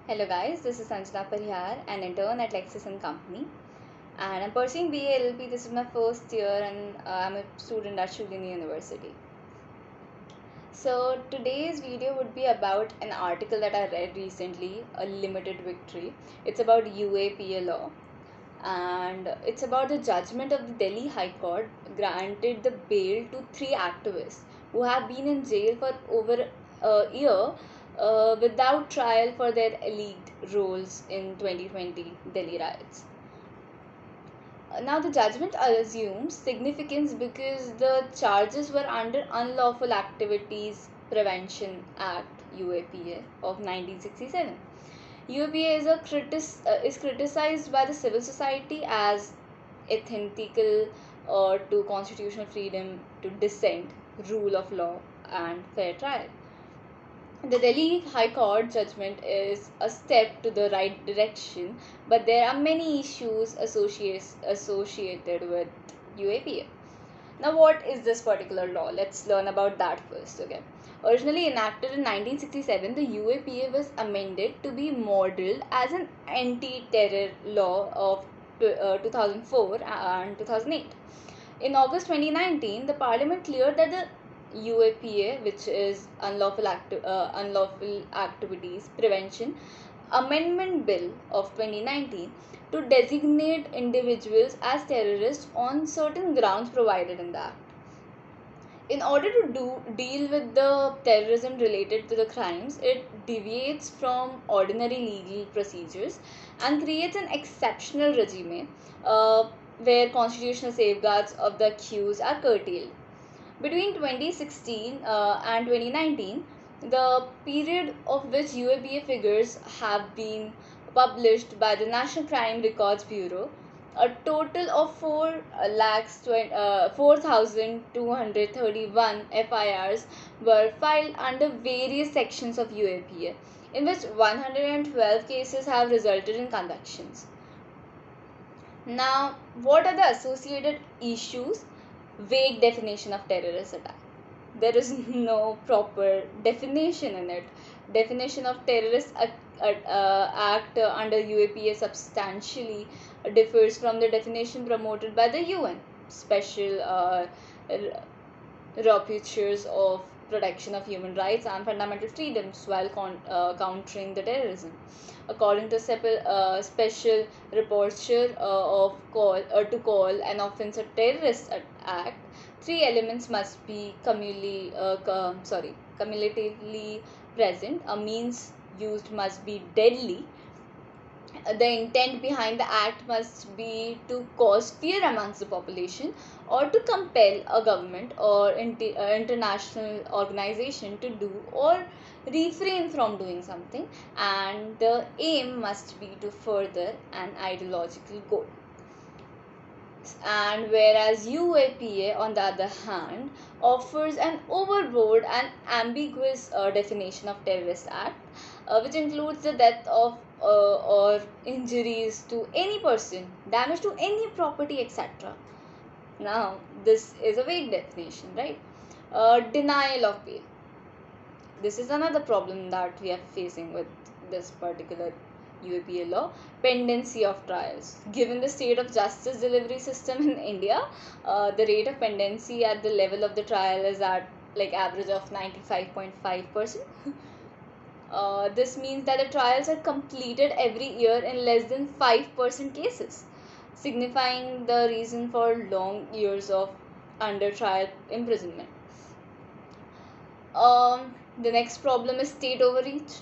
Hello guys, this is Sanjana Parihar, an intern at Lexis and Company, and I'm pursuing BA LLB. This is my first year, and I'm a student at Shulini University. So today's video would be about an article that I read recently, A Limited Victory. It's about UAPA law, and it's about the judgment of the Delhi High Court granted the bail to three activists who have been in jail for over a year without trial for their alleged roles in 2020 Delhi riots. Now, the judgment assumes significance because the charges were under Unlawful Activities Prevention Act (UAPA) of 1967. UAPA is criticized by the civil society as antithetical to constitutional freedom to dissent, rule of law, and fair trial. The Delhi High Court judgment is a step to the right direction, but there are many issues associated with UAPA. Now, what is this particular law? Let's learn about that first. Okay. Originally enacted in 1967, the UAPA was amended to be modeled as an anti-terror law of 2004 and 2008. In August 2019, the Parliament cleared that the UAPA, which is Unlawful Activities Prevention Amendment Bill of 2019, to designate individuals as terrorists on certain grounds provided in the Act. In order to deal with the terrorism related to the crimes, it deviates from ordinary legal procedures and creates an exceptional regime where constitutional safeguards of the accused are curtailed. Between 2016 and 2019, the period of which UAPA figures have been published by the National Crime Records Bureau, a total of 4,231 FIRs were filed under various sections of UAPA, in which 112 cases have resulted in convictions. Now, what are the associated issues? Vague definition of terrorist attack. There is no proper definition in it. Definition of terrorist act under UAPA substantially differs from the definition promoted by the UN special rapporteurs of protection of human rights and fundamental freedoms while countering the terrorism. According to special rapporteur to call an offence a terrorist act, three elements must be cumulatively present. A means used must be deadly. The intent behind the act must be to cause fear amongst the population or to compel a government or international organization to do or refrain from doing something, and the aim must be to further an ideological goal. And whereas UAPA, on the other hand, offers an overboard and ambiguous definition of terrorist act, which includes the death of or injuries to any person, damage to any property, etc. Now, this is a vague definition, right? Denial of bail. This is another problem that we are facing with this particular UAPA law. Pendency of trials. Given the state of justice delivery system in India, the rate of pendency at the level of the trial is at like average of 95.5%. This means that the trials are completed every year in less than 5% cases, signifying the reason for long years of under trial imprisonment. The next problem is state overreach.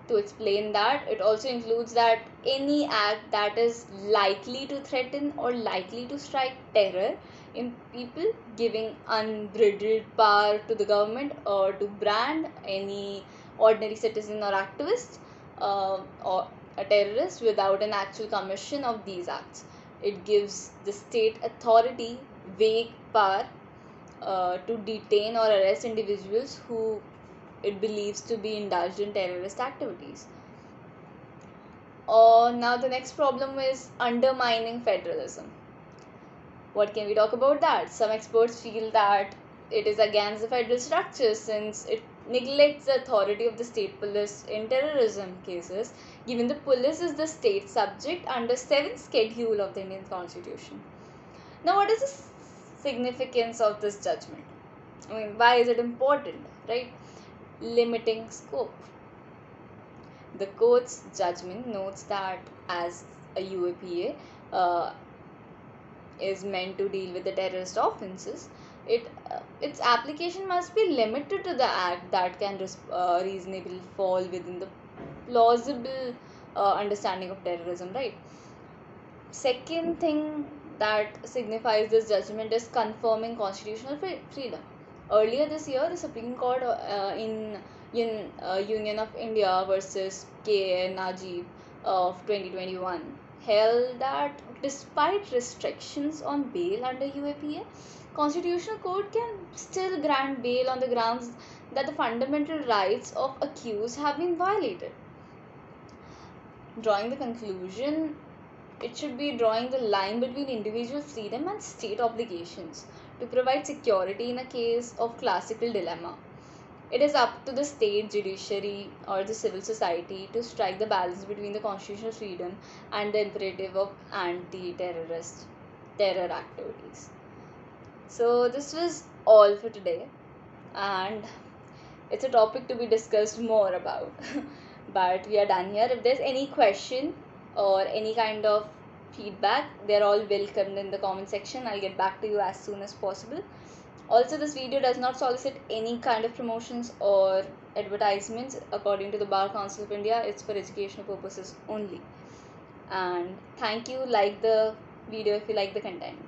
To explain that, it also includes that any act that is likely to threaten or likely to strike terror in people, giving unbridled power to the government or to brand any ordinary citizen or activist or a terrorist without an actual commission of these acts. It gives the state authority vague power to detain or arrest individuals who it believes to be indulged in terrorist activities. Now the next problem is undermining federalism. What can we talk about that? Some experts feel that it is against the federal structure since it neglects the authority of the state police in terrorism cases, given the police is the state subject under 7th schedule of the Indian Constitution. Now, what is the significance of this judgment? I mean, why is it important, right? Limiting scope. The court's judgment notes that as a UAPA is meant to deal with the terrorist offences, its application must be limited to the act that can reasonably fall within the plausible understanding of terrorism, right? Second thing that signifies this judgment is confirming constitutional freedom. Earlier this year, the Supreme Court in Union of India versus K.A. Najib of 2021 held that despite restrictions on bail under UAPA, Constitutional Court can still grant bail on the grounds that the fundamental rights of accused have been violated. Drawing the conclusion, it should be drawing the line between individual freedom and state obligations to provide security in a case of classical dilemma. It is up to the state judiciary or the civil society to strike the balance between the constitutional freedom and the imperative of anti-terrorist terror activities. So this was all for today, and it's a topic to be discussed more about. But we are done here. If there's any question or any kind of feedback, they're all welcomed in the comment section. I'll get back to you as soon as possible. Also, this video does not solicit any kind of promotions or advertisements according to the Bar Council of India. It's for educational purposes only. And thank you. Like the video if you like the content.